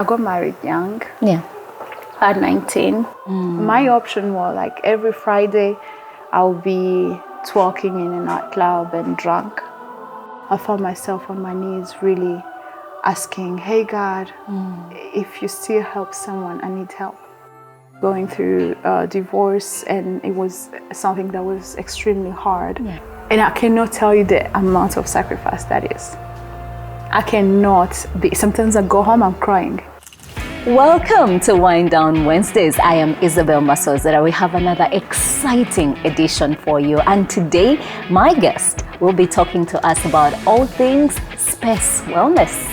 I got married young. Yeah. At 19. My option was like every Friday I'll be twerking in a nightclub and drunk. I found myself on my knees really asking, hey God, if you still help someone, I need help. Going through divorce, and it was something that was extremely hard. Yeah. And I cannot tell you the amount of sacrifice that is. I cannot be, sometimes I go home, I'm crying. Welcome to Wind Down Wednesdays. I am Isabelle Masozera. We have another exciting edition for you. And today, my guest will be talking to us about all things space wellness.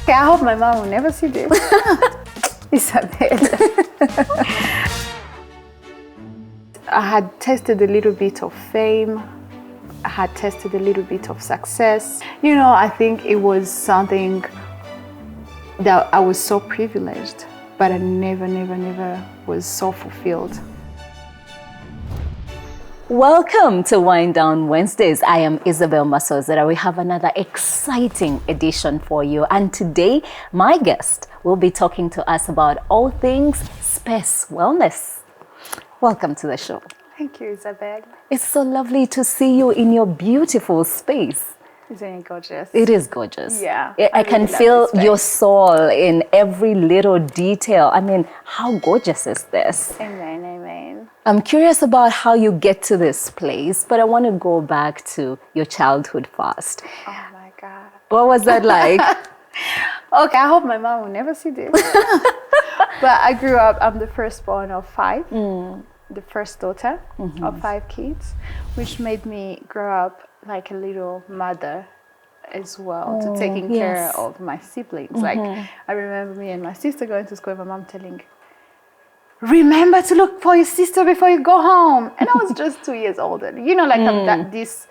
Okay, I hope my mom will never see this. Isabelle. I had tasted a little bit of fame. I had tasted a little bit of success. You know, I think it was something that I was so privileged, but I never was so fulfilled. Welcome to Wind Down Wednesdays. I am Isabelle Masozera. We have another exciting edition for you. And today, my guest will be talking to us about all things space wellness. Welcome to the show. Thank you, Isabelle. It's so lovely to see you in your beautiful space. Isn't it gorgeous? It is gorgeous. Yeah. I can really feel love this your space. soul in every little detail. I mean, how gorgeous is this? Amen, amen. I'm curious about how you get to this place, but I want to go back to your childhood first. Oh my God. What was that like? Okay, I hope my mom will never see this. But I grew up, I'm the firstborn of 5, the first daughter of 5 kids, which made me grow up like a little mother as well, to taking care of my siblings. Like, I remember me and my sister going to school and my mom telling, remember to look for your sister before you go home. And I was just 2 years older. You know, like I'm this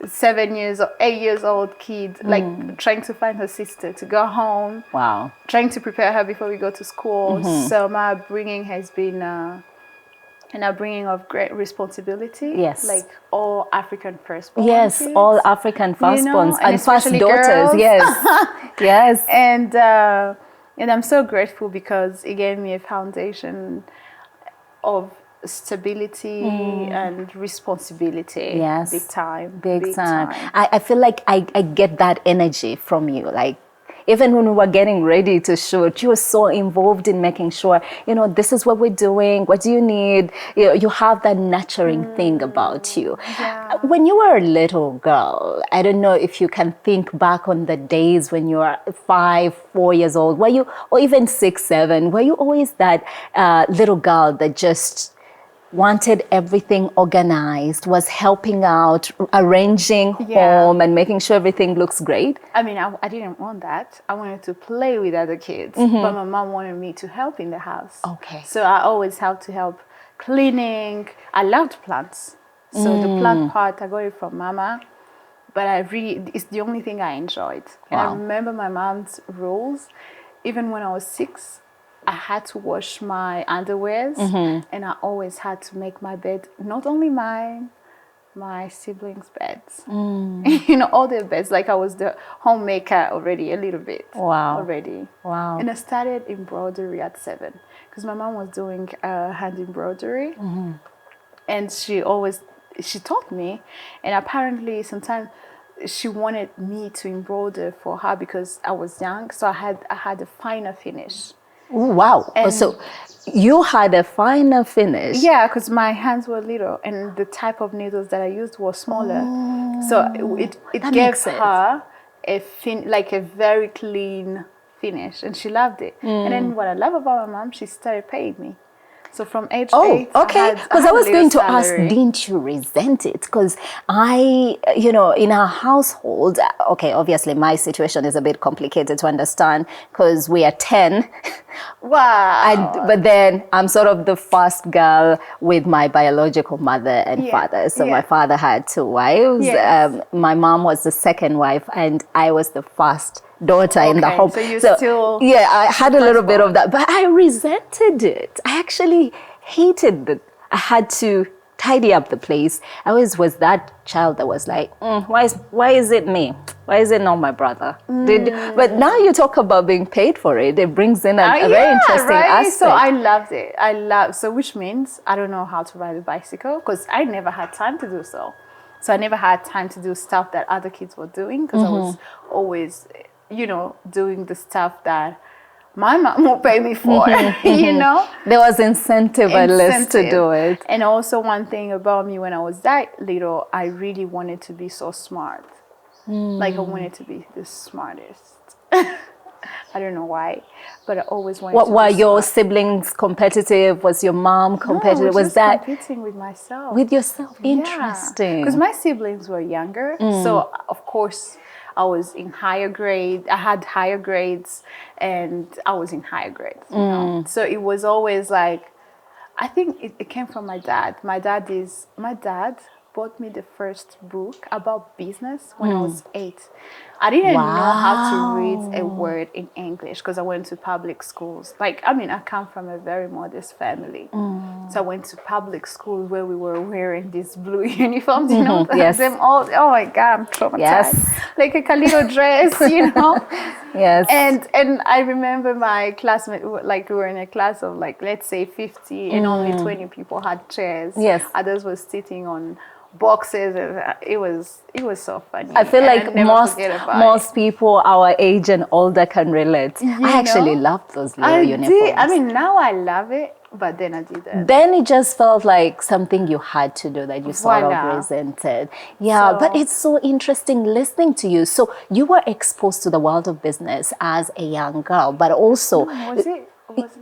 7 years or 8 years old kid, like trying to find her sister to go home. Wow. Trying to prepare her before we go to school. So my upbringing has been an upbringing of great responsibility. Yes. Like all African firstborn Yes, kids. all African firstborns and and first especially daughters. girls. Yes. Yes. And I'm so grateful because it gave me a foundation of stability and responsibility. Yes. Big time. Big time. I feel like I get that energy from you. Like, even when we were getting ready to shoot, you were so involved in making sure, you know, this is what we're doing. What do you need? You have that nurturing thing about you. Yeah. When you were a little girl, I don't know if you can think back on the days when you were 5, 4 years old, were you, or even 6, 7, were you always that little girl that just wanted everything organized, was helping out, arranging home and making sure everything looks great? I mean, I didn't want that. I wanted to play with other kids, but my mom wanted me to help in the house. Okay. So I always had to help cleaning. I loved plants. So the plant part, I got it from mama, but it's the only thing I enjoyed. And I remember my mom's rules. Even when I was 6, I had to wash my underwears, and I always had to make my bed, not only mine, my siblings' beds. You know, all their beds. Like I was the homemaker already, a little bit. Wow. Already. Wow. And I started embroidery at 7 because my mom was doing hand embroidery, and she taught me, and apparently sometimes she wanted me to embroider for her because I was young, so I had a finer finish. Ooh, wow. And so you had a finer finish. Yeah, because my hands were little and the type of needles that I used were smaller. So it gave her like a very clean finish, and she loved it. And then what I love about my mom, she started paying me. So from age 8, okay. Because I was going to ask, salary. didn't you resent it? Because in our household, okay, obviously my situation is a bit complicated to understand because we are 10. Wow. But then I'm sort of the first girl with my biological mother and father. So my father had 2 wives. Yes. My mom was the second wife, and I was the first daughter in the home. So you still... Yeah, I had a little bit of that, but I resented it. I actually hated that I had to tidy up the place. I always was that child that was like, why is it me? Why is it not my brother? But now you talk about being paid for it. It brings in a very interesting aspect. So I loved it. So which means I don't know how to ride a bicycle because I never had time to do so. So I never had time to do stuff that other kids were doing because I was always, doing the stuff that my mom will pay me for, There was incentive at least to do it. And also one thing about me when I was that little, I really wanted to be so smart. Like I wanted to be the smartest. I don't know why, but I always wanted to be Were your smart. siblings competitive? Was your mom competitive? No, was that competing with myself? with yourself? Interesting. Because my siblings were younger, so of course I was in higher grade. I had higher grades, and I was in higher grades. So it was always like, I think it came from my dad. My dad bought me the first book about business when I was 8. I didn't know how to read a word in English because I went to public schools. I come from a very modest family. So I went to public school where we were wearing these blue uniforms, Yes. them all. Oh my God, I'm traumatized. Yes. Like a little dress, Yes. And I remember my classmate, like we were in a class of let's say 50 and only 20 people had chairs. Yes. Others were sitting on boxes. It was so funny. I feel like I'll never forget about most people our age and older can relate. I actually loved those little uniforms. Now I love it, but then I didn't. Then it just felt like something you had to do that you sort of Voila. resented. Yeah, but it's so interesting listening to you. So you were exposed to the world of business as a young girl, but also...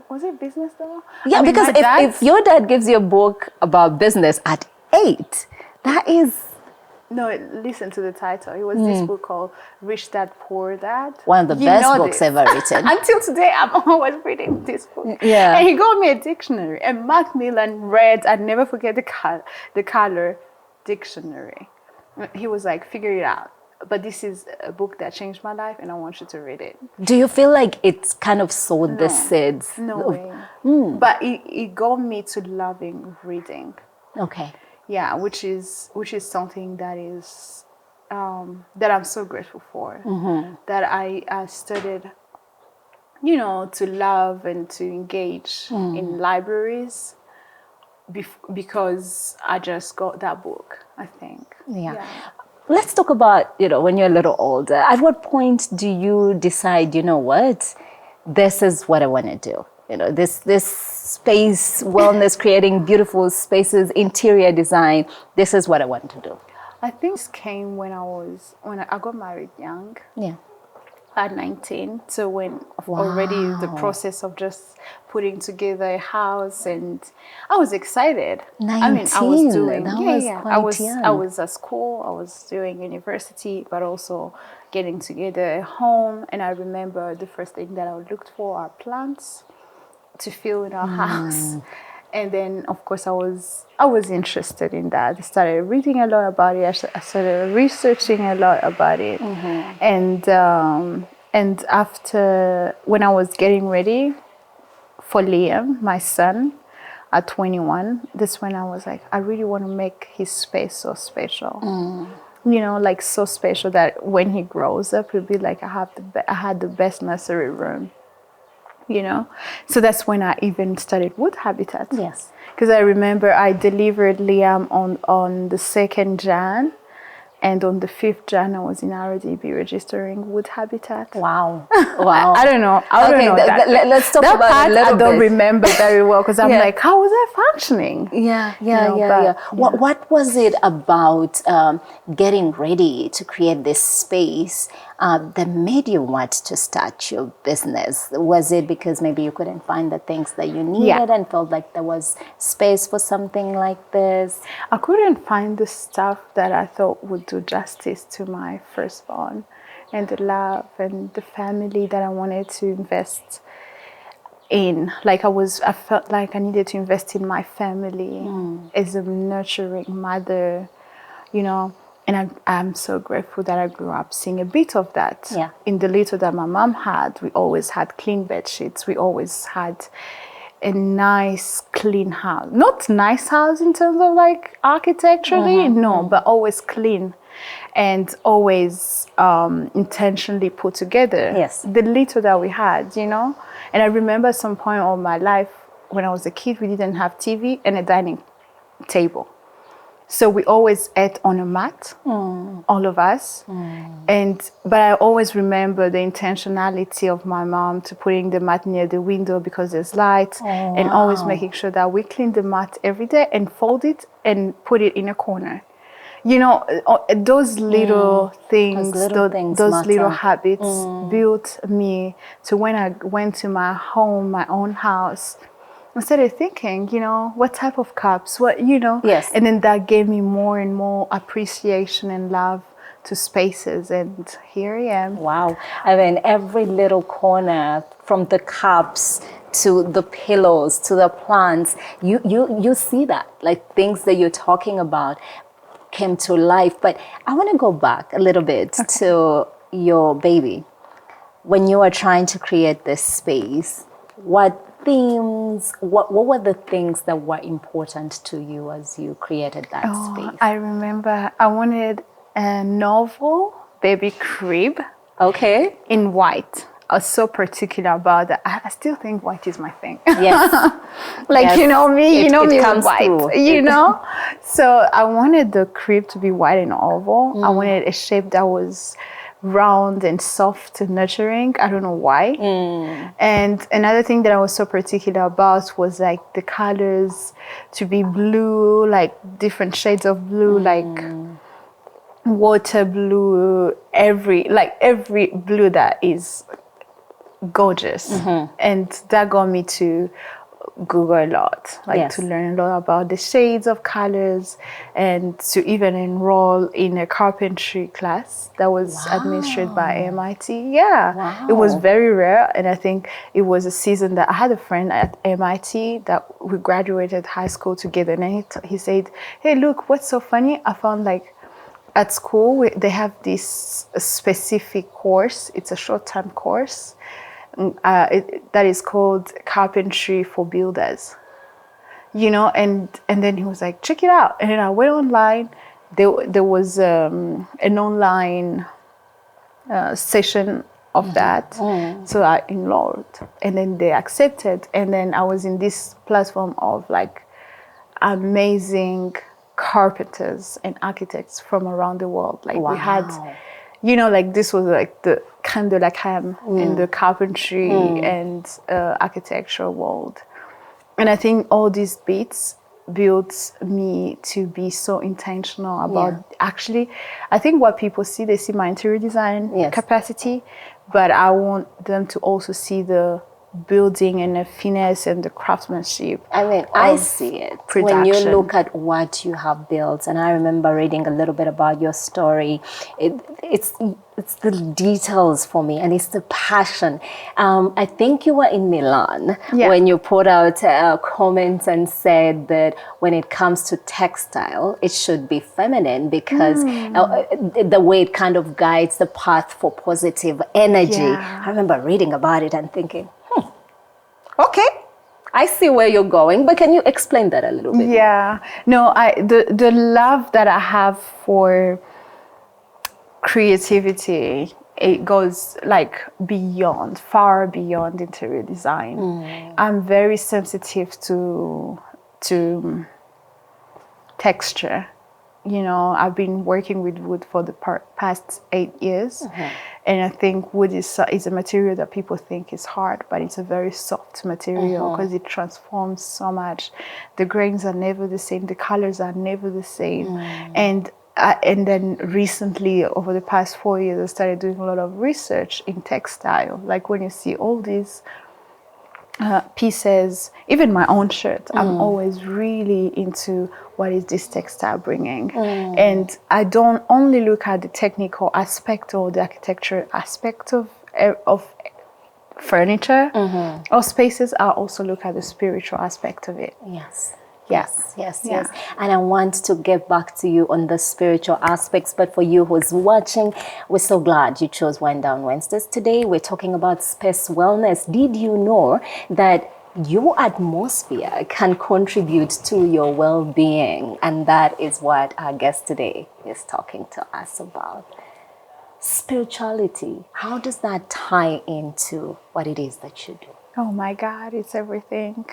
Was it business though? Yeah, because if your dad gives you a book about business at 8, that is... No, listen to the title. It was this book called Rich Dad, Poor Dad. One of the best books ever written. Until today, I'm always reading this book. Yeah. And he got me a dictionary. And Macmillan read, I'd never forget the color dictionary. He was like, figure it out. But this is a book that changed my life and I want you to read it. Do you feel like it's kind of sowed the seeds? No way. But it got me to loving reading. Okay. Yeah, which is something that is that I'm so grateful for. That I studied, to love and to engage in libraries because I just got that book, I think. Yeah. Let's talk about, when you're a little older. At what point do you decide, what, this is what I want to do? This space, wellness, creating beautiful spaces, interior design. This is what I want to do. I think this came when I got married young. Yeah. At 19. So when already the process of just putting together a house, and I was excited. 19. I was doing quite young. I was at school, I was doing university, but also getting together a home. And I remember the first thing that I looked for are plants to fill in our house. And then, of course, I was interested in that. I started reading a lot about it. I started researching a lot about it. And after, when I was getting ready for Liam, my son, at 21, that's when I was like, I really want to make his space so special. So special that when he grows up, it'll be like I had the best nursery room. So that's when I even studied wood habitat. Yes. Because I remember I delivered Liam on the 2nd Jan, and on the 5th Jan I was in RDB registering wood habitat. Wow. I don't know. I don't know that. Let's talk that about part it a little bit. I don't remember very well because I'm like, how was I functioning? Yeah. What was it about getting ready to create this space that made you want to start your business? Was it because maybe you couldn't find the things that you needed and felt like there was space for something like this? I couldn't find the stuff that I thought would do justice to my firstborn and the love and the family that I wanted to invest in. I felt like I needed to invest in my family as a nurturing mother, And I'm so grateful that I grew up seeing a bit of that. In the little that my mom had, we always had clean bed sheets. We always had a nice, clean house. Not nice house in terms of like architecturally, no, but always clean and always intentionally put together. Yes. The little that we had, you know? And I remember at some point of my life when I was a kid, we didn't have TV and a dining table. So we always ate on a mat, all of us. But I always remember the intentionality of my mom to putting the mat near the window because there's light, and always making sure that we clean the mat every day and fold it and put it in a corner. You know, those little things, those little habits built me to when I went to my home, my own house. I started thinking, you know, what type of cups, what, you know. Yes. And then that gave me more and more appreciation and love to spaces. And here I am. Wow. I mean, every little corner, from the cups to the pillows to the plants, you see that, like things that you're talking about came to life. But I want to go back a little bit to your baby. When you were trying to create this space, what were the things that were important to you as you created that space? I remember I wanted a novel baby crib. Okay. In white. I was so particular about that. I still think white is my thing. Yes. Like, yes. You know me with white, through. you know? So I wanted the crib to be white and oval. I wanted a shape that was round and soft and nurturing. I don't know why. And another thing that I was so particular about was like the colors to be blue, like different shades of blue, like water blue, every blue that is gorgeous. And that got me to Google a lot, to learn a lot about the shades of colors, and to even enroll in a carpentry class that was administered by MIT. It was very rare, and I think it was a season that I had a friend at MIT that we graduated high school together, and he said, hey, look, what's so funny? I found like at school they have this specific course. It's a short-term course that is called Carpentry for Builders, you know, and then he was like, check it out. And then I went online. There was an online session of that. So I enrolled, and then they accepted. And then I was in this platform of like amazing carpenters and architects from around the world. Like we had, you know, like this was like the crème de la crème in the carpentry and architectural world. And I think all these bits built me to be so intentional about actually, I think what people see, they see my interior design capacity, but I want them to also see the building and the finesse and the craftsmanship. I mean, I see it production. When you look at what you have built. And I remember reading a little bit about your story. It's the details for me, and it's the passion. I think you were in Milan when you put out a comment and said that when it comes to textile, it should be feminine because the way it kind of guides the path for positive energy. I remember reading about it and thinking, okay, I see where you're going, but can you explain that a little bit? Yeah, no, the love that I have for creativity, it goes like far beyond interior design. I'm very sensitive to texture. You know, I've been working with wood for the past 8 years. And I think wood is a material that people think is hard, but it's a very soft material because it transforms so much. The grains are never the same. The colors are never the same. And then recently, over the past 4 years, I started doing a lot of research in textile. Like when you see all these pieces, even my own shirt, I'm always really into what is this textile bringing. And I don't only look at the technical aspect or the architecture aspect of furniture or spaces. I also look at the spiritual aspect of it. Yes. And I want to get back to you on the spiritual aspects, but for you who's watching, we're so glad you chose Wind Down Wednesdays today. We're talking about space wellness. Did you know that your atmosphere can contribute to your well-being, and that is what our guest today is talking to us about. Spirituality, how does that tie into what it is that you do? Oh my God, it's everything.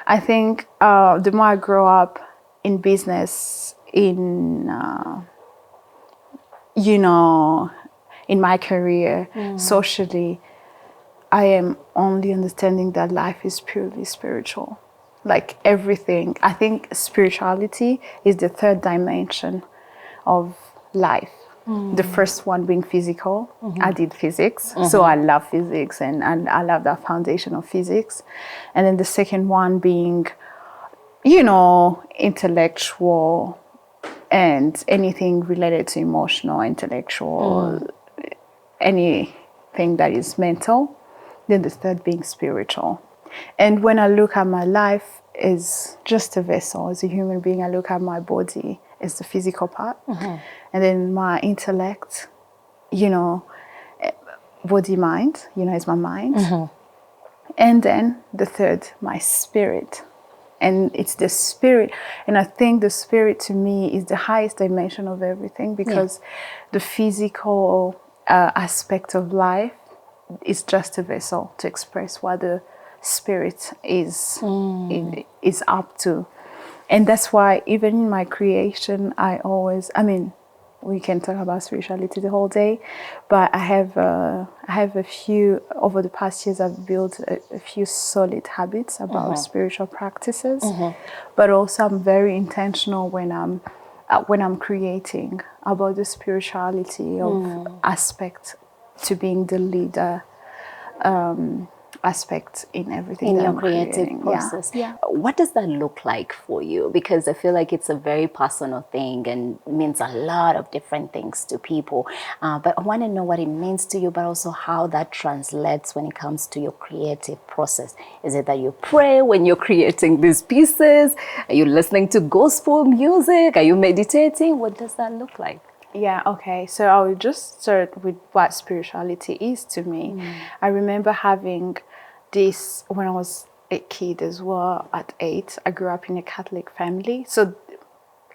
I think the more I grow up in business, in in my career, socially, I am only understanding that life is purely spiritual. Like everything. I think spirituality is the third dimension of life. The first one being physical. I did physics, so I love physics and I love that foundation of physics. And then the second one being, intellectual and anything related to emotional, intellectual, anything that is mental. Then the third being spiritual. And when I look at my life as just a vessel, as a human being, I look at my body as the physical part. And then my intellect, body, mind, is my mind. And then the third, my spirit. And it's the spirit. And I think the spirit to me is the highest dimension of everything, because the physical aspect of life is just a vessel to express what the spirit is up to. And that's why even in my creation, we can talk about spirituality the whole day, but I have a few, over the past years, I've built a few solid habits about spiritual practices, but also I'm very intentional when I'm creating about the spirituality of aspect to being the leader aspect in everything in that your I'm creative creating. process. Yeah. What does that look like for you? Because I feel like it's a very personal thing and means a lot of different things to people. But I want to know what it means to you, but also how that translates when it comes to your creative process. Is it that you pray when you're creating these pieces? Are you listening to gospel music? Are you meditating? What does that look like? Yeah, okay. So I will just start with what spirituality is to me. I remember having this when I was a kid as well, at 8. I grew up in a Catholic family.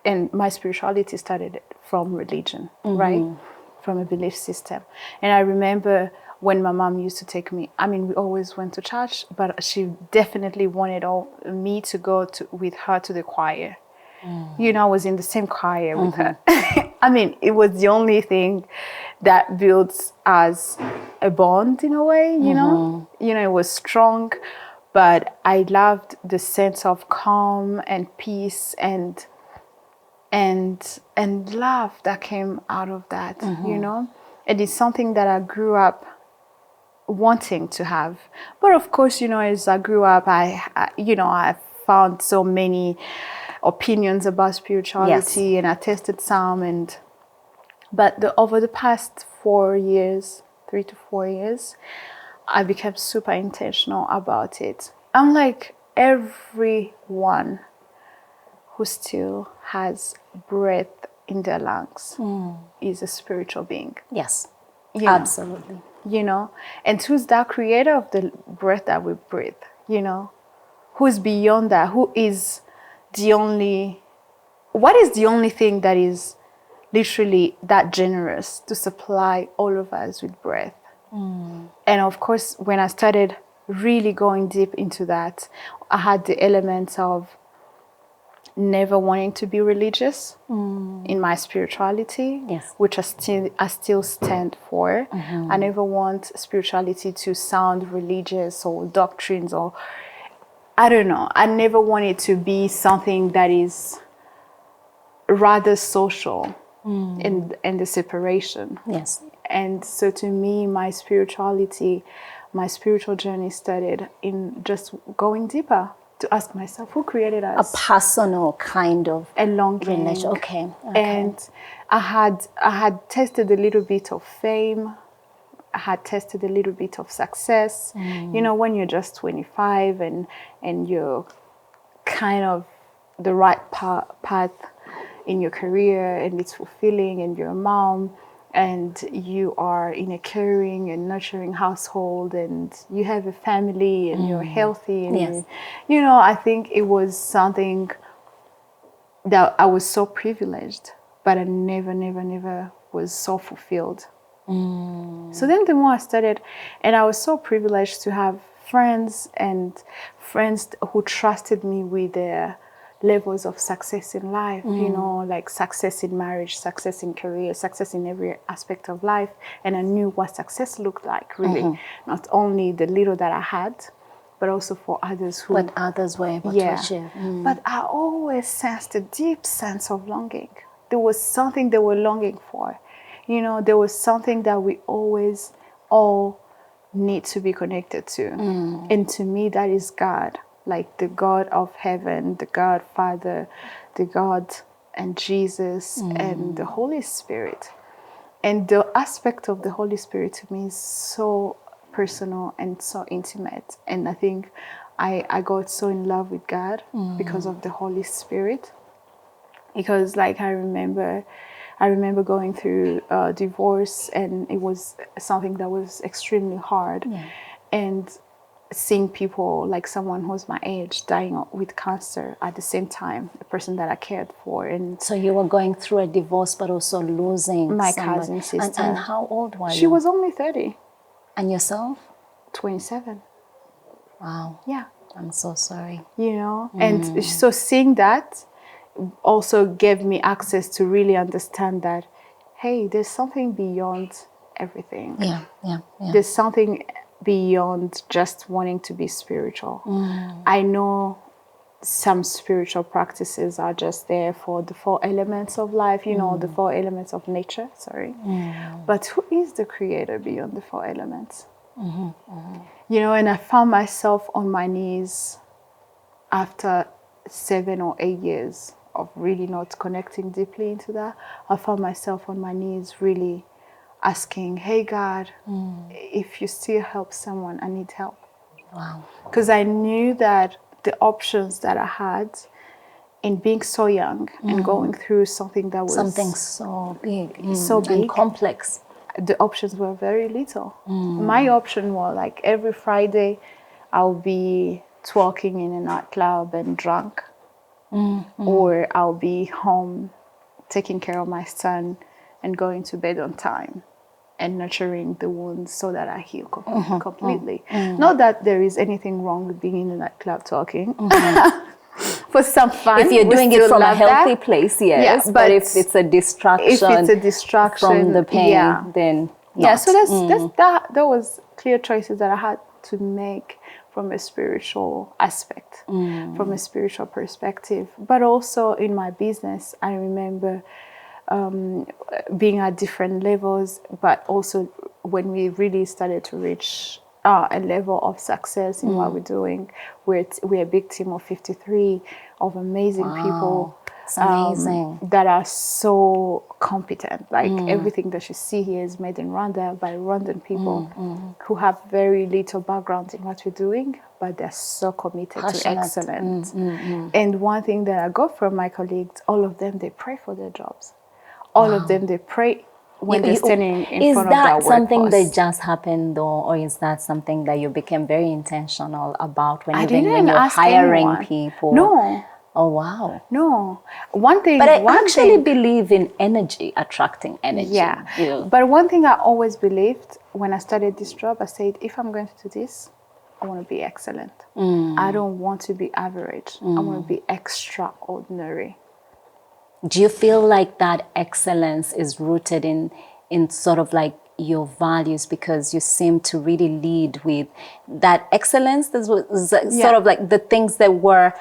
And my spirituality started from religion, right? From a belief system. And I remember when my mom used to take me, we always went to church, but she definitely wanted me to go with her to the choir. I was in the same choir with her. It was the only thing that builds us a bond in a way, it was strong, but I loved the sense of calm and peace and love that came out of that, It is something that I grew up wanting to have. But of course, as I grew up, I found so many opinions about spirituality, and I tested some, but over the past 3 to 4 years, I became super intentional about it. I'm like everyone who still has breath in their lungs is a spiritual being. Yes, absolutely. And who's that creator of the breath that we breathe, who's beyond that, what is the only thing that is literally that generous to supply all of us with breath? And of course, when I started really going deep into that, I had the elements of never wanting to be religious in my spirituality, which I still stand for. I never want spirituality to sound religious or doctrines or I don't know. I never want it to be something that is rather social in the separation. Yes. And so to me, my spiritual journey started in just going deeper to ask myself, who created us? A personal kind of a longing. Okay. And I had tested a little bit of fame. I had tested a little bit of success. When you're just 25 and you're kind of the right path in your career and it's fulfilling and you're a mom and you are in a caring and nurturing household, and you have a family, and you're healthy, and Yes. you know, I think it was something that I was so privileged, but I never was so fulfilled. So then the more I studied, and I was so privileged to have friends who trusted me with their levels of success in life, you know, like success in marriage, success in career, success in every aspect of life. And I knew what success looked like, really. Not only the little that I had, but also for others who... What others were able to achieve. But I always sensed a deep sense of longing. There was something they were longing for. You know, there was something that we always all need to be connected to. And to me, that is God. Like the God of heaven, the God Father, the God and Jesus and the Holy Spirit. And the aspect of the Holy Spirit to me is so personal and so intimate. And I think I got so in love with God because of the Holy Spirit. Because like I remember going through a divorce, and it was something that was extremely hard. And seeing people, like someone who's my age, dying with cancer at the same time, the person that I cared for. And so you were going through a divorce, but also losing my somebody. cousin sister. And how old were you? She was only 30. And yourself? 27. Wow. Yeah. I'm so sorry. You know, and so seeing that also gave me access to really understand that, hey, there's something beyond everything. Yeah. There's something beyond just wanting to be spiritual. I know some spiritual practices are just there for the 4 elements of life, you know, the 4 elements of nature, But who is the creator beyond the 4 elements? You know, and I found myself on my knees after 7 or 8 years of really not connecting deeply into that. I found myself on my knees really asking, hey God, if you still help someone, I need help. Wow. Because I knew that the options that I had in being so young and going through something that was... Something so big. So big. And complex. The options were very little. My option was like every Friday I'll be twerking in a nightclub and drunk. Or I'll be home taking care of my son and going to bed on time and nurturing the wounds so that I heal completely. Not that there is anything wrong with being in a nightclub talking. For some fun. If you're doing it from a healthy place, yes. Yeah, but if it's a distraction, from the pain, then not. Yeah, so that was clear choices that I had to make from a spiritual aspect, from a spiritual perspective. But also in my business, I remember being at different levels, but also when we really started to reach a level of success in what we're doing, we're a big team of 53 of amazing people. It's amazing. That are so competent. Like everything that you see here is made in Rwanda by Rwandan people who have very little background in what we're doing, but they're so committed to excellence. And one thing that I got from my colleagues, all of them, they pray for their jobs. All of them, they pray when they're standing in front of their workforce. Is that something that just happened though, or is that something that you became very intentional about when you're hiring people? No. Oh, wow. No. One thing... But I actually believe in energy, attracting energy. Yeah. But one thing I always believed when I started this job, I said, if I'm going to do this, I want to be excellent. I don't want to be average. I want to be extraordinary. Do you feel like that excellence is rooted in sort of like your values, because you seem to really lead with that excellence? This was sort of like the things that were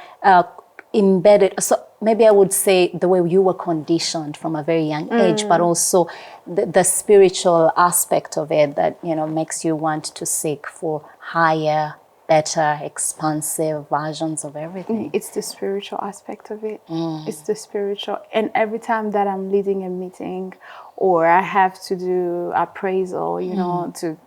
embedded. So maybe I would say the way you were conditioned from a very young age, but also the spiritual aspect of it that, you know, makes you want to seek for higher, better, expansive versions of everything. It's the spiritual aspect of it. It's the spiritual. And every time that I'm leading a meeting or I have to do appraisal, you know, to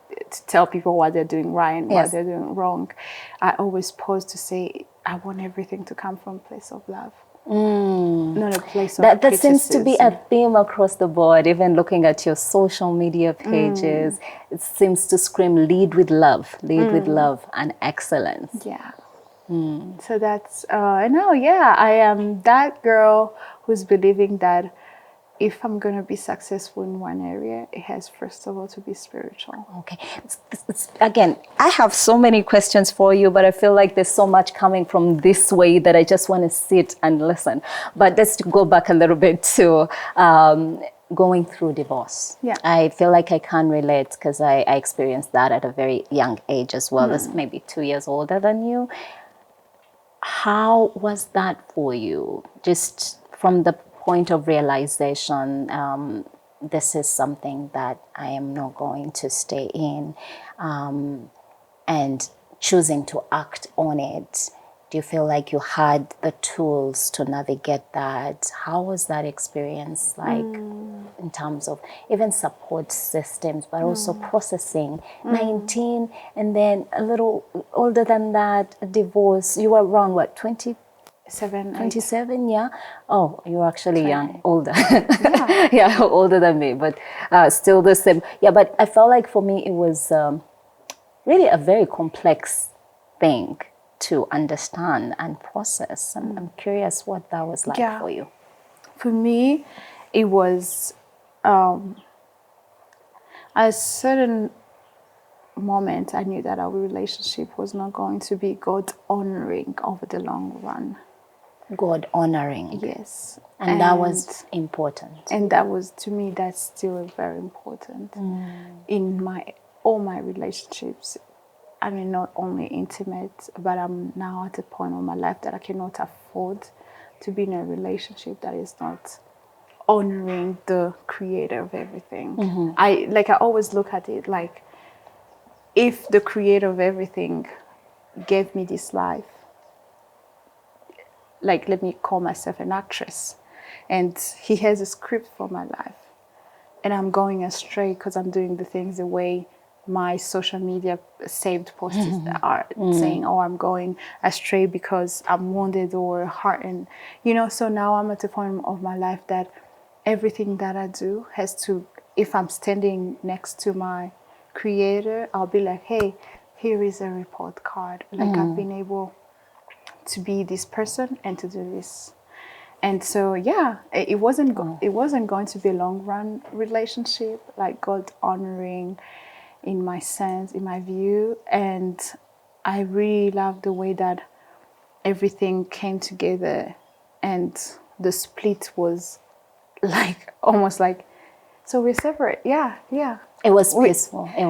tell people what they're doing right and what they're doing wrong, I always pause to say, I want everything to come from a place of love. not a place of That seems to be a criticism. theme across the board. Even looking at your social media pages, it seems to scream lead with love and excellence. Yeah. So that's, no, yeah, I am that girl who's believing that if I'm going to be successful in one area, it has first of all to be spiritual. Okay. Again, I have so many questions for you, but I feel like there's so much coming from this way that I just want to sit and listen. But let's go back a little bit to going through divorce. Yeah. I feel like I can relate because I experienced that at a very young age as well, as maybe 2 years older than you. How was that for you? Just from the point of realization, this is something that I am not going to stay in, and choosing to act on it. Do you feel like you had the tools to navigate that? How was that experience like in terms of even support systems, but also processing 19 and then a little older than that, a divorce? You were around what, 27, yeah? Oh, you're actually young, older. Yeah, older than me, but still the same. Yeah, but I felt like for me it was really a very complex thing to understand and process. I'm curious what that was like for you. For me, it was a certain moment I knew that our relationship was not going to be God honoring over the long run. God honoring. Yes. And that was important. And that was, to me, that's still very important in all my relationships. I mean, not only intimate, but I'm now at a point in my life that I cannot afford to be in a relationship that is not honoring the creator of everything. I always look at it like, if the creator of everything gave me this life, like, let me call myself an actress, and he has a script for my life, and I'm going astray because I'm doing the things the way my social media saved posts are saying, oh, I'm going astray because I'm wounded or hurt. And, so now I'm at the point of my life that everything that I do has to, if I'm standing next to my creator, I'll be like, hey, here is a report card. Like, I've been able to be this person and to do this. And so, yeah, it wasn't going to be a long run relationship, like God honoring in my sense, in my view. And I really love the way that everything came together, and the split was like almost like, so we're separate. Yeah. It was peaceful. It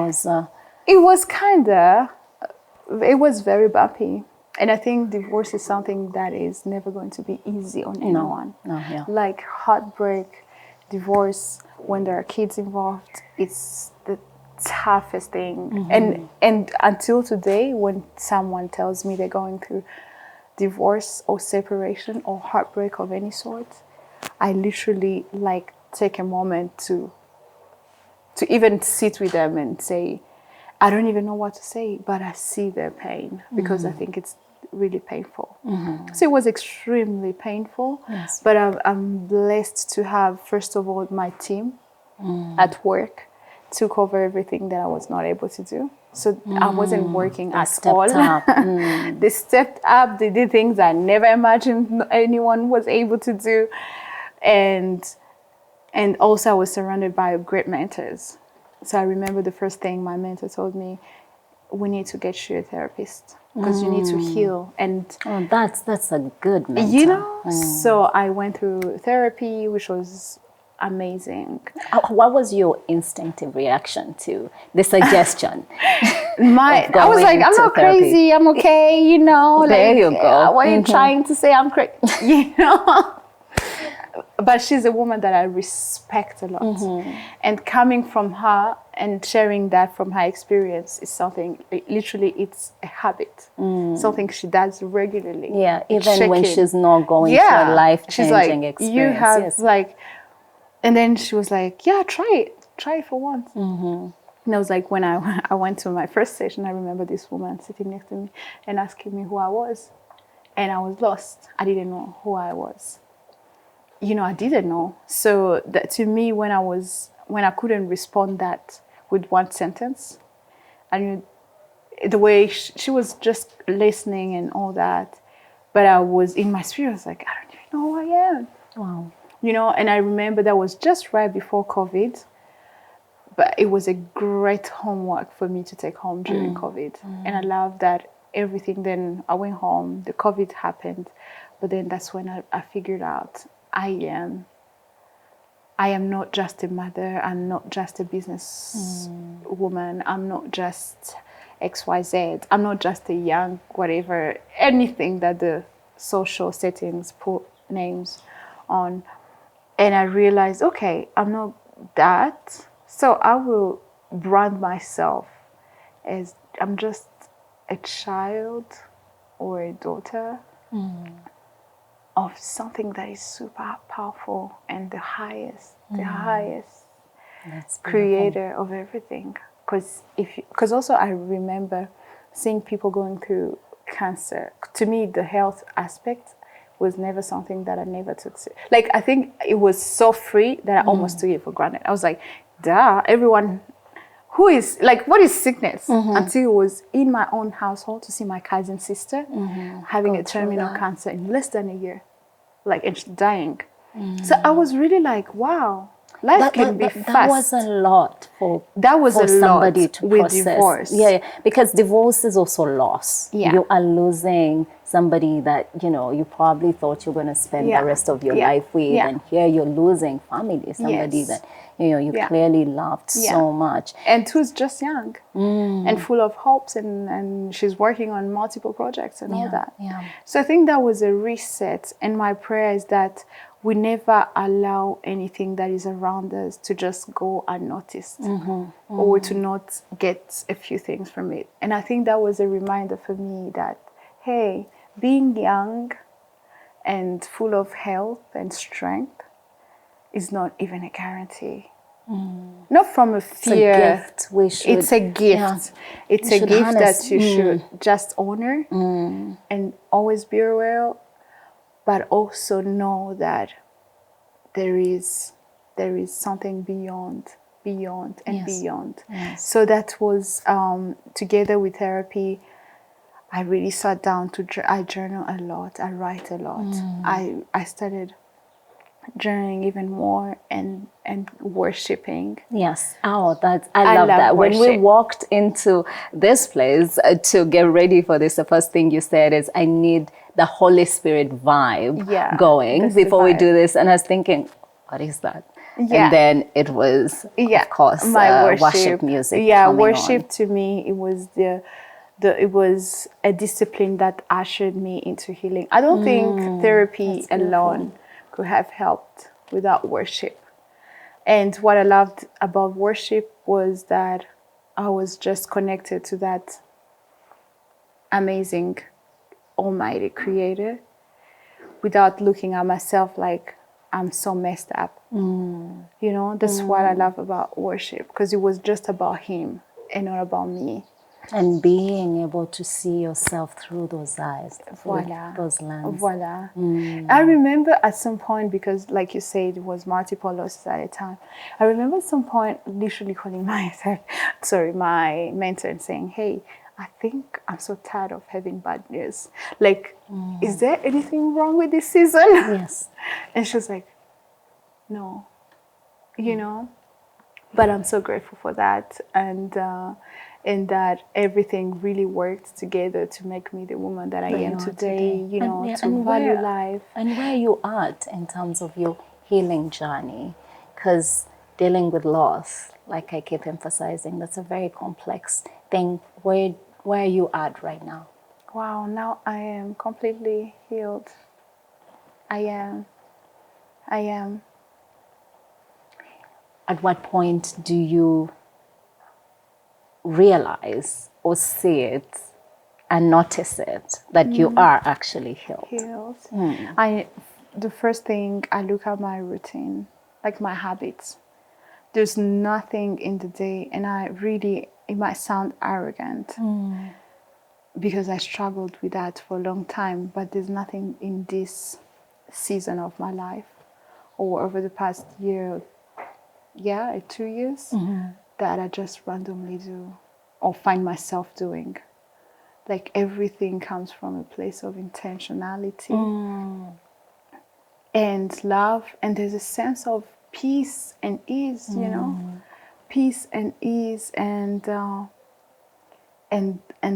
was very bumpy. And I think divorce is something that is never going to be easy on anyone. No, yeah. Like heartbreak, divorce, when there are kids involved, it's the toughest thing. And until today, when someone tells me they're going through divorce or separation or heartbreak of any sort, I literally take a moment to even sit with them and say, I don't even know what to say, but I see their pain because I think it's really painful. So it was extremely painful, but I'm blessed to have, first of all, my team at work took over everything that I was not able to do. So I wasn't working at all. They stepped up, they did things I never imagined anyone was able to do. And also I was surrounded by great mentors. So I remember the first thing my mentor told me, we need to get you a therapist because you need to heal. And that's a good mentor. So I went through therapy, which was amazing. What was your instinctive reaction to the suggestion? I was like, I'm not therapy. crazy, I'm okay, There you go. What are you trying to say? I'm crazy, But she's a woman that I respect a lot. And coming from her and sharing that from her experience is something, literally, it's a habit. Something she does regularly. Yeah, even when she's not going through a life-changing experience. You have and then she was like, yeah, try it for once. And I was like, when I went to my first session, I remember this woman sitting next to me and asking me who I was. and I was lost. I didn't know who I was. I didn't know. So that to me, when I couldn't respond that with one sentence, I knew the way she was just listening and all that, but I was in my spirit. I was like, I don't even know who I am. Wow. And I remember that was just right before COVID, but it was a great homework for me to take home during COVID. And I love that everything. Then I went home, the COVID happened, but then that's when I figured out I am not just a mother. I'm not just a business woman. I'm not just XYZ. I'm not just a young whatever, anything that the social settings put names on. And I realized, okay, I'm not that. So I will brand myself as I'm just a child or a daughter of something that is super powerful and the highest That's beautiful. creator of everything. Because also I remember seeing people going through cancer. To me, the health aspect was never something that I never took. Like, I think it was so free that I almost took it for granted. I was like, duh, everyone who is, like, what is sickness? Until it was in my own household to see my cousin sister having a terminal cancer in less than a year, like, and she's dying. So I was really like, wow, life can be fast. That was a lot for lot somebody to with process. divorce. Yeah, because divorce is also loss. Yeah. You are losing somebody that you probably thought you're going to spend the rest of your life with, and here you're losing family, somebody that you clearly loved so much, and who's just young and full of hopes, and she's working on multiple projects and all that. So I think that was a reset, and my prayer is that we never allow anything that is around us to just go unnoticed or to not get a few things from it. And I think that was a reminder for me that, hey, being young and full of health and strength is not even a guarantee. Not from a fear. It's a gift. It's a gift that you should just honor and always be aware, but also know that there is something beyond and beyond. Yes. So that was together with therapy. I really sat down I journal a lot. I write a lot. I started journaling even more and worshiping. Yes. Oh, I love that. worship. When we walked into this place to get ready for this, the first thing you said is, I need the Holy Spirit vibe going before we do this. And I was thinking, what is that? Yeah. And then it was, of course, my worship music. Yeah, worship to me, it was it was a discipline that ushered me into healing. I don't think therapy alone could have helped without worship. And what I loved about worship was that I was just connected to that amazing, almighty creator without looking at myself like I'm so messed up. That's what I love about worship, because it was just about him and not about me. And being able to see yourself through those eyes, through those lenses. Voila. I remember at some point, because like you said, it was multiple losses at a time. I remember at some point literally calling my mentor and saying, hey, I think I'm so tired of having bad news. Like, is there anything wrong with this season? Yes. And she was like, no, but I'm so grateful for that. And that everything really worked together to make me the woman that I am today, to value life. And where you are in terms of your healing journey, because dealing with loss, like I keep emphasizing, that's a very complex thing. Where are you at right now? Wow, now I am completely healed. I am. At what point do you realize or see it and notice it that you are actually healed? The first thing, I look at my routine, like my habits. There's nothing in the day, and it might sound arrogant, because I struggled with that for a long time. But there's nothing in this season of my life or over the past year, 2 years, that I just randomly do or find myself doing. Like everything comes from a place of intentionality and love, and there's a sense of peace and ease, you know, peace and ease and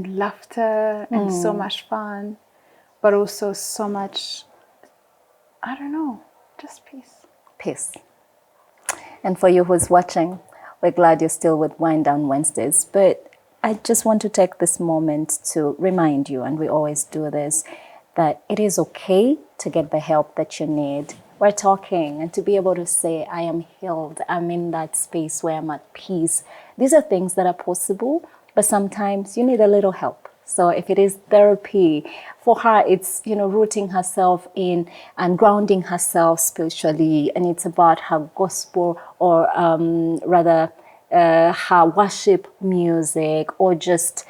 laughter and so much fun, but also so much, I don't know, just peace. Peace. And for you who's watching, we're glad you're still with Wind Down Wednesdays, but I just want to take this moment to remind you, and we always do this, that it is okay to get the help that you need. We're talking, and to be able to say, I am healed, I'm in that space where I'm at peace. These are things that are possible, but sometimes you need a little help. So if it is therapy, for her, it's, rooting herself in and grounding herself spiritually. And it's about her gospel or her worship music, or just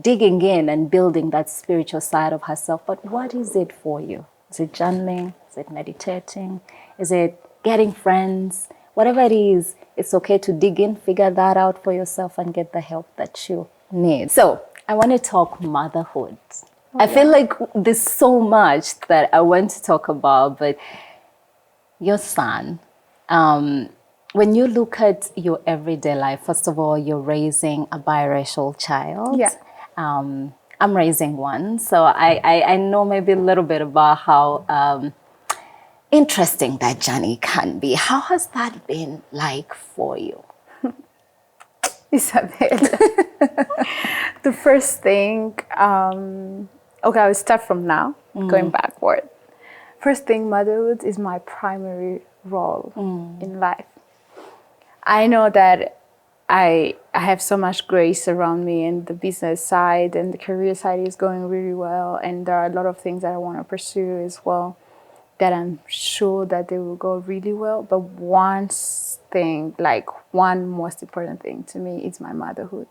digging in and building that spiritual side of herself. But what is it for you? Is it journaling? Is it meditating? Is it getting friends? Whatever it is, it's okay to dig in, figure that out for yourself, and get the help that you need. So I want to talk motherhood. I feel like there's so much that I want to talk about, but your son, when you look at your everyday life, first of all, you're raising a biracial child. Yeah. I'm raising one, so I know maybe a little bit about how interesting that journey can be. How has that been like for you? Isabelle, the first thing, I will start from now, going backward. First thing, motherhood is my primary role in life. I know that I have so much grace around me, and the business side and the career side is going really well, and there are a lot of things that I want to pursue as well that I'm sure that they will go really well. But one thing, like one most important thing to me, is my motherhood.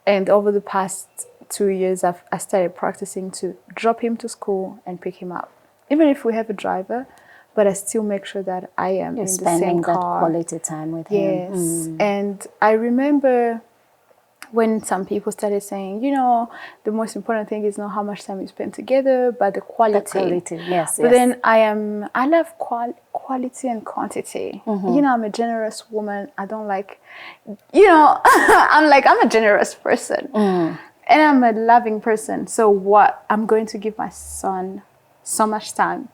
And over the past 2 years, I started practicing to drop him to school and pick him up. Even if we have a driver, but I still make sure that I am in the same car. Spending that quality time with him. Yes. And I remember when some people started saying, the most important thing is not how much time you spend together, but the quality. The quality, yes. But then I love quality and quantity. I'm a generous woman. I don't like, I'm a generous person. And I'm a loving person. So I'm going to give my son so much time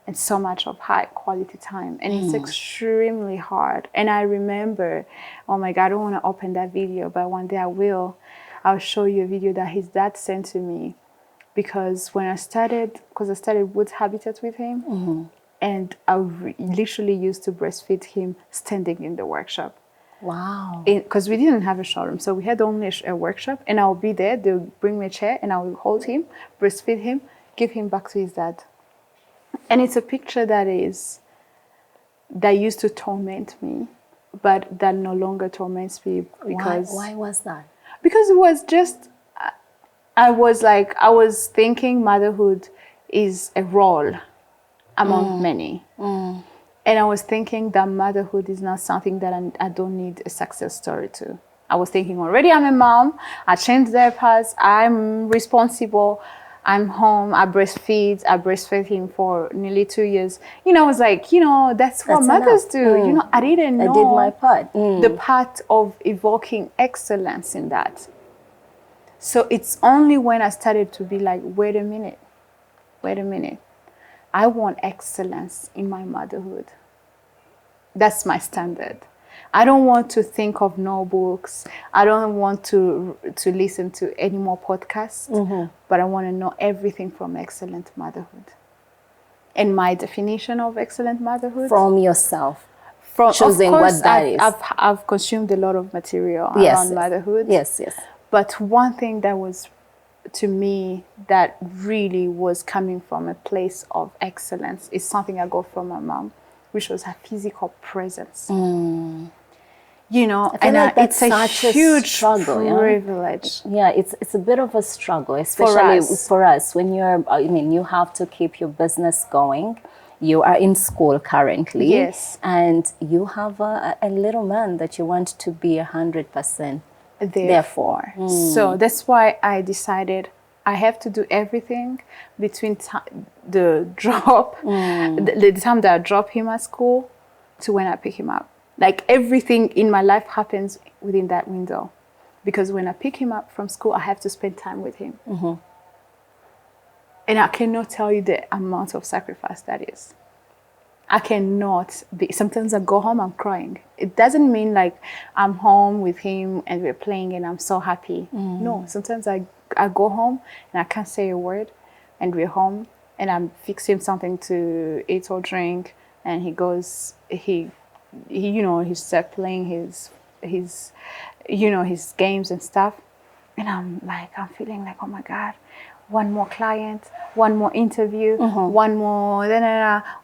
and so much of high quality time. And it's extremely hard. And I remember, oh my God, I don't want to open that video, but one day I will. I'll show you a video that his dad sent to me. Because when I started Wood Habitat with him, and I literally used to breastfeed him standing in the workshop. Wow. Because we didn't have a showroom, so we had only a workshop, and I'll be there, they'll bring me a chair, and I will hold him, breastfeed him, give him back to his dad. And it's a picture that used to torment me, but that no longer torments me. Because Why was that? Because it was just, I was thinking motherhood is a role among many. And I was thinking that motherhood is not something that I don't need a success story to. I was thinking already I'm a mom, I changed diapers, I'm responsible, I'm home, I breastfed him for nearly 2 years. I was like, that's what mothers do. I didn't know. I did my part. The part of evoking excellence in that. So it's only when I started to be like, wait a minute. I want excellence in my motherhood. That's my standard. I don't want to think of no books. I don't want to listen to any more podcasts, but I want to know everything from excellent motherhood. And my definition of excellent motherhood? From yourself. Choosing what that is. I've consumed a lot of material around motherhood. Yes. But one thing that was, to me, that really was coming from a place of excellence is something I got from my mom, which was her physical presence. you know, I feel like that's it's such a huge struggle, privilege. Yeah, it's a bit of a struggle, especially for us when you're, I mean, you have to keep your business going. You are in school currently. Yes. And you have a little man that you want to be 100% there for. So that's why I decided I have to do everything between the drop, the time that I drop him at school to when I pick him up. Like everything in my life happens within that window. Because when I pick him up from school, I have to spend time with him. And I cannot tell you the amount of sacrifice that is. I cannot be. Sometimes I go home, I'm crying. It doesn't mean like I'm home with him and we're playing and I'm so happy. No, sometimes I go home and I can't say a word and we're home and I'm fixing something to eat or drink and he goes, he you know, he starts playing his you know, his games and stuff. And I'm feeling like, oh my God, one more client, one more interview, one more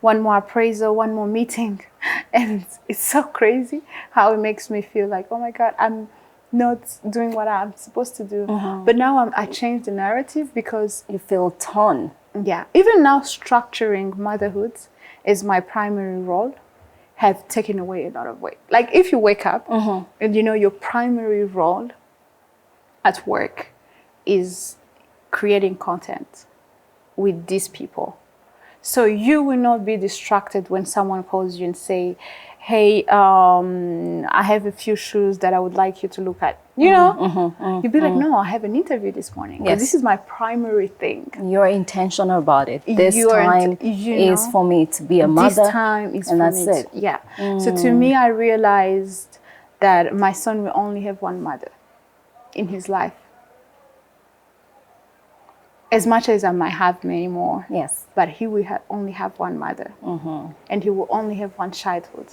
one more appraisal, one more meeting. And it's so crazy how it makes me feel like, oh my God, I'm not doing what I'm supposed to do. But now I changed the narrative because you feel torn. Yeah, even now structuring motherhood is my primary role have taken away a lot of weight. Like if you wake up and you know your primary role at work is creating content with these people. So you will not be distracted when someone calls you and say, hey, I have a few shoes that I would like you to look at. You know, you'd be like, no, I have an interview this morning. Yes. This is my primary thing. You're intentional about it. This time is for me to be a mother. This time is and for me. That's it. Yeah. So to me, I realized that my son will only have one mother in his life. As much as I might have many more. Yes. But he will only have one mother. And he will only have one childhood.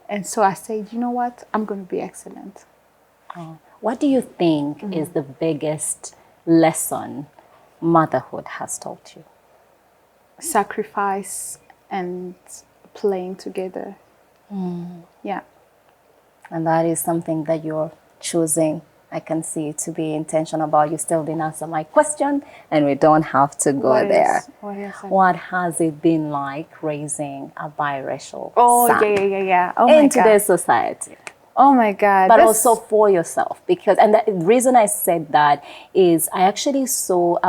And so I said, you know what? I'm going to be excellent. What do you think is the biggest lesson motherhood has taught you? Sacrifice and playing together. Yeah. And that is something that you're choosing, I can see, to be intentional about. You still didn't answer my question, and we don't have to go there. What has it been like raising a biracial son in today's society? Oh my God. But also for yourself. Because, and the reason I said that is I actually saw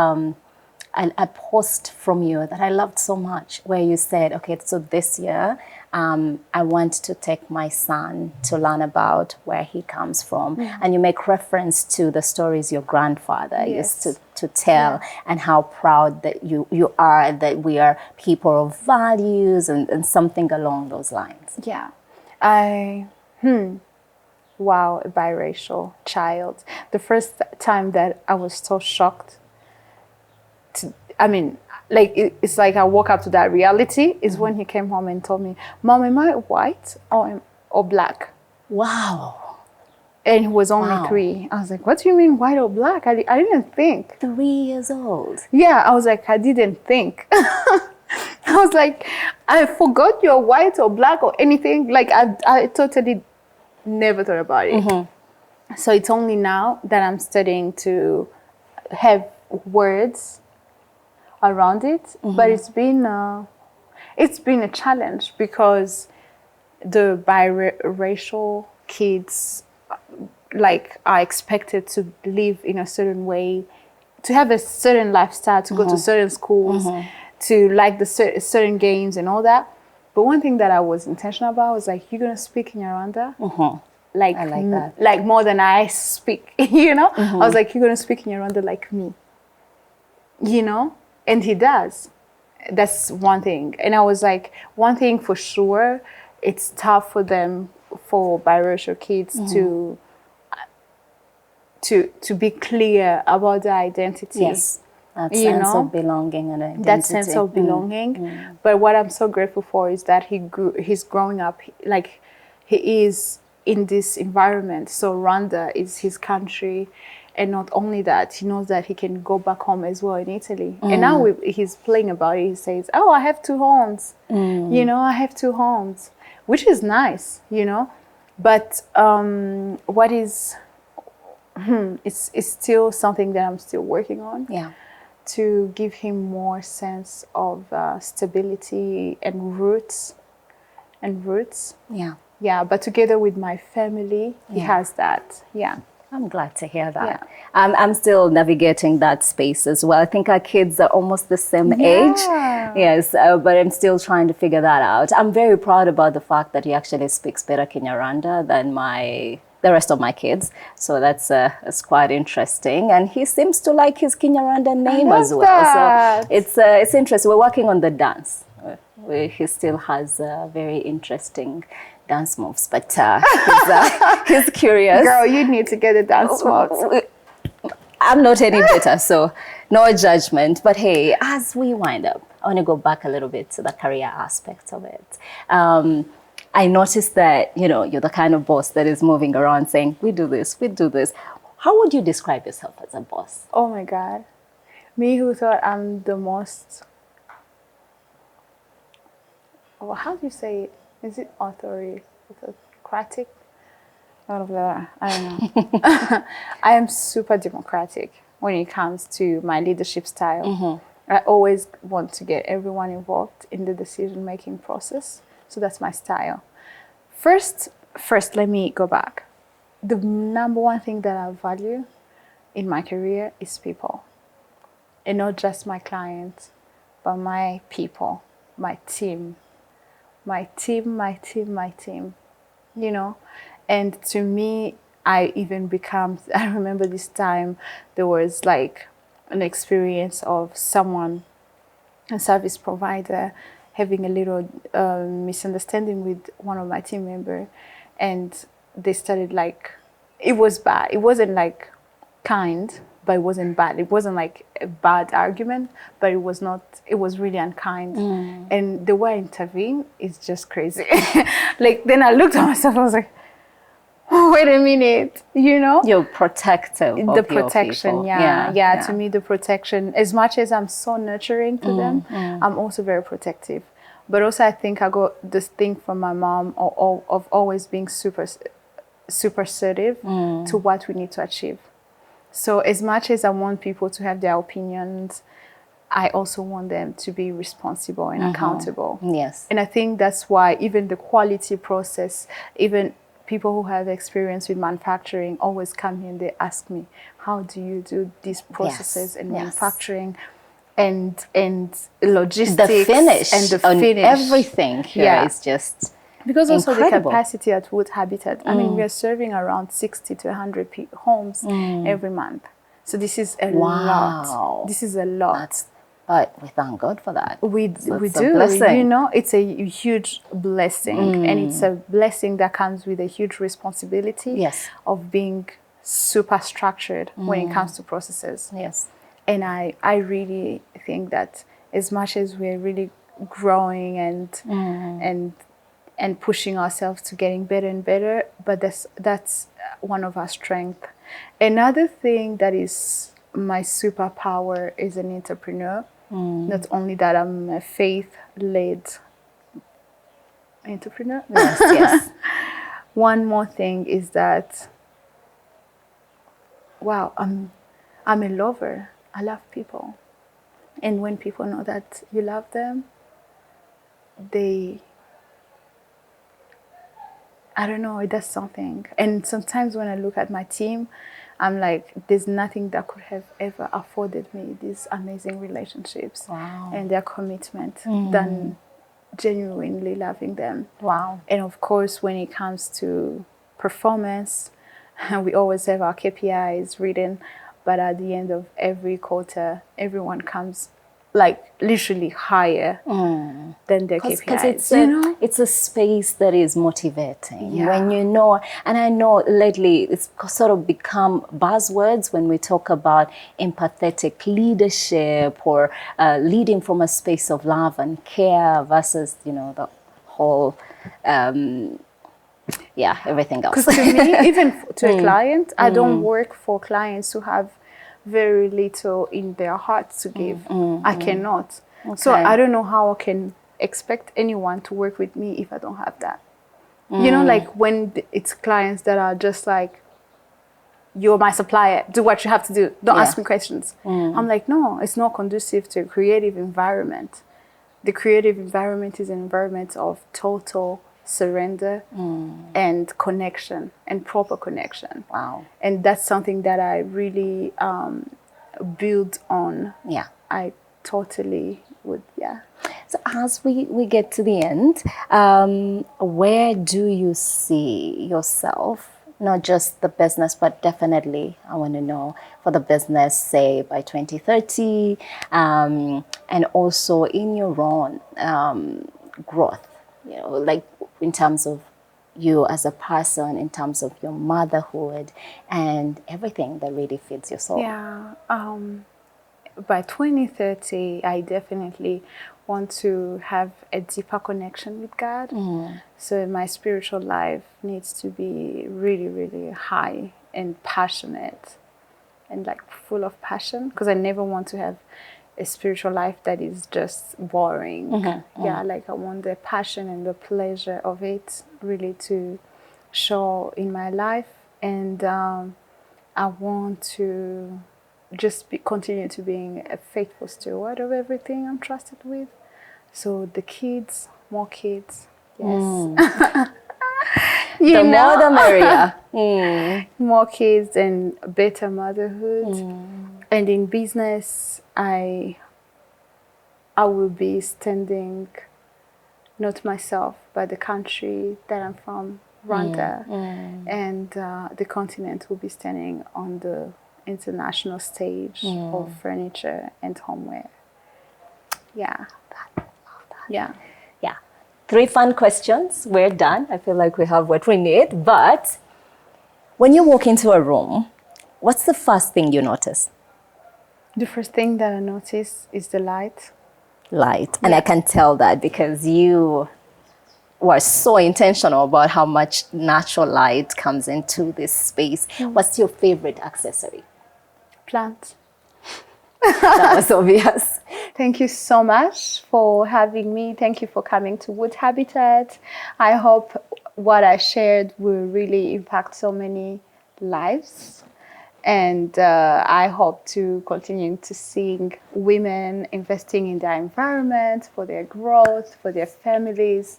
a post from you that I loved so much where you said, okay, so this year I want to take my son to learn about where he comes from. And you make reference to the stories your grandfather used to tell and how proud that you are that we are people of values and something along those lines. Yeah. Wow, a biracial child. The first time that I was so shocked it's like I woke up to that reality is when he came home and told me, Mom, am I white or black? Wow. And he was only 3. I was like, what do you mean white or black? I didn't think. 3 years old. Yeah, I was like, I didn't think. I was like, I forgot you're white or black or anything. Like I totally never thought about it. So it's only now that I'm studying to have words around it, but it's been a challenge because the biracial kids are expected to live in a certain way, to have a certain lifestyle, to go to certain schools, to like the certain games and all that. But one thing that I was intentional about was like, you're gonna speak in Nyarwanda, I like that, like more than I speak. You know, I was like, you're gonna speak in Nyarwanda like me. You know. And he does. That's one thing. And I was like, one thing for sure, it's tough for them, for biracial kids to be clear about their identity. Yes, that sense of belonging and identity. That sense of belonging. But what I'm so grateful for is that he's growing up, like he is in this environment. So Rwanda is his country. And not only that, he knows that he can go back home as well in Italy. And now he's playing about it. He says, oh, I have 2 homes. You know, I have 2 homes, which is nice, you know. But what is it's still something that I'm still working on. Yeah. To give him more sense of stability and roots. Yeah. Yeah, but together with my family, he Yeah. has that. Yeah. I'm glad to hear that. Yeah. I'm still navigating that space as well. I think our kids are almost the same age. Yes, but I'm still trying to figure that out. I'm very proud about the fact that he actually speaks better Kinyarwanda than the rest of my kids. So that's quite interesting. And he seems to like his Kinyarwanda name as well. That. So it's interesting. We're working on the dance. He still has very interesting dance moves, but he's curious. Girl, you need to get a dance moves. I'm not any better, so no judgment. But hey, as we wind up, I want to go back a little bit to the career aspect of it. I noticed that, you're the kind of boss that is moving around saying, we do this, we do this. How would you describe yourself as a boss? Oh my God. Me who thought I'm the most, well, how do you say it? Is it autocratic? All of that. I don't know. I am super democratic when it comes to my leadership style. Mm-hmm. I always want to get everyone involved in the decision-making process. So that's my style. First, let me go back. The number one thing that I value in my career is people. And not just my clients, but my people, my team. My team. And to me, I remember this time there was like an experience of someone, a service provider, having a little misunderstanding with one of my team members, and they started like, it was bad. It wasn't like kind, but it wasn't bad. It wasn't like a bad argument, but it was really unkind. And the way I intervene is just crazy. Like, then I looked at myself, I was like, oh, wait a minute, You're protective of the protection, your people. Yeah. To me, the protection, as much as I'm so nurturing to them, I'm also very protective. But also I think I got this thing from my mom of always being super assertive to what we need to achieve. So as much as I want people to have their opinions, I also want them to be responsible and accountable. Yes. And I think that's why even the quality process, even people who have experience with manufacturing always come here and they ask me, how do you do these processes in manufacturing and logistics? The finish. And the on finish. Everything here is just because also incredible. The capacity at Wood Habitat. I mean, we are serving around 60 to 100 homes every month. So this is a lot. This is a lot. But we thank God for that. We do. Blessing. It's a huge blessing. And it's a blessing that comes with a huge responsibility of being super structured when it comes to processes. Yes. And I really think that as much as we're really growing and pushing ourselves to getting better and better, but that's one of our strengths. Another thing that is my superpower is an entrepreneur. Not only that, I'm a faith-led entrepreneur. Yes. One more thing is that, I'm a lover. I love people. And when people know that you love them, I don't know, it does something. And sometimes when I look at my team, I'm like, there's nothing that could have ever afforded me these amazing relationships and their commitment than genuinely loving them. Wow. And of course, when it comes to performance, we always have our KPIs written, but at the end of every quarter, everyone comes like literally higher than their KPIs. Because it's a space that is motivating when and I know lately it's sort of become buzzwords when we talk about empathetic leadership or leading from a space of love and care versus, the whole, everything else. Because to me, even to a client, I don't work for clients who have very little in their hearts to give. I cannot. Okay. So I don't know how I can expect anyone to work with me if I don't have that. You know, like when it's clients that are just like, you're my supplier, do what you have to do, don't ask me questions. I'm like, no, it's not conducive to a creative environment. The creative environment is an environment of total surrender and connection, and proper connection. Wow. And that's something that I really build on. Yeah. I totally would, yeah. So as we get to the end, where do you see yourself? Not just the business, but definitely I want to know for the business, say by 2030, and also in your own growth, you know, like in terms of you as a person, in terms of your motherhood and everything that really feeds your soul. Yeah. By 2030, I definitely want to have a deeper connection with God. So my spiritual life needs to be really, really high and passionate and like full of passion, because I never want to have a spiritual life that is just boring. Yeah, like I want the passion and the pleasure of it really to show in my life. And I want to just continue to being a faithful steward of everything I'm trusted with. So the kids, more kids, yes. The more the merrier. More kids and better motherhood. And in business, I will be standing, not myself, but the country that I'm from, Rwanda, and the continent will be standing on the international stage of furniture and homeware. Yeah. Yeah. Yeah. 3 fun questions. We're done. I feel like we have what we need. But when you walk into a room, what's the first thing you notice? The first thing that I notice is the light. Light. And I can tell that because you were so intentional about how much natural light comes into this space. What's your favorite accessory? Plants. That was obvious. Thank you so much for having me. Thank you for coming to Wood Habitat. I hope what I shared will really impact so many lives. And I hope to continue to see women investing in their environment, for their growth, for their families,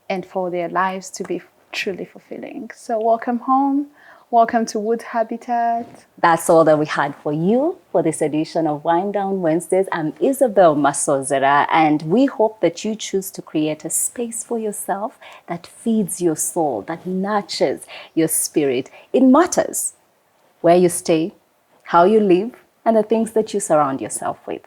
and for their lives to be truly fulfilling. So welcome home. Welcome to Wood Habitat. That's all that we had for you for this edition of Wind Down Wednesdays. I'm Isabelle Masozera, and we hope that you choose to create a space for yourself that feeds your soul, that nurtures your spirit. It matters where you stay, how you live, and the things that you surround yourself with.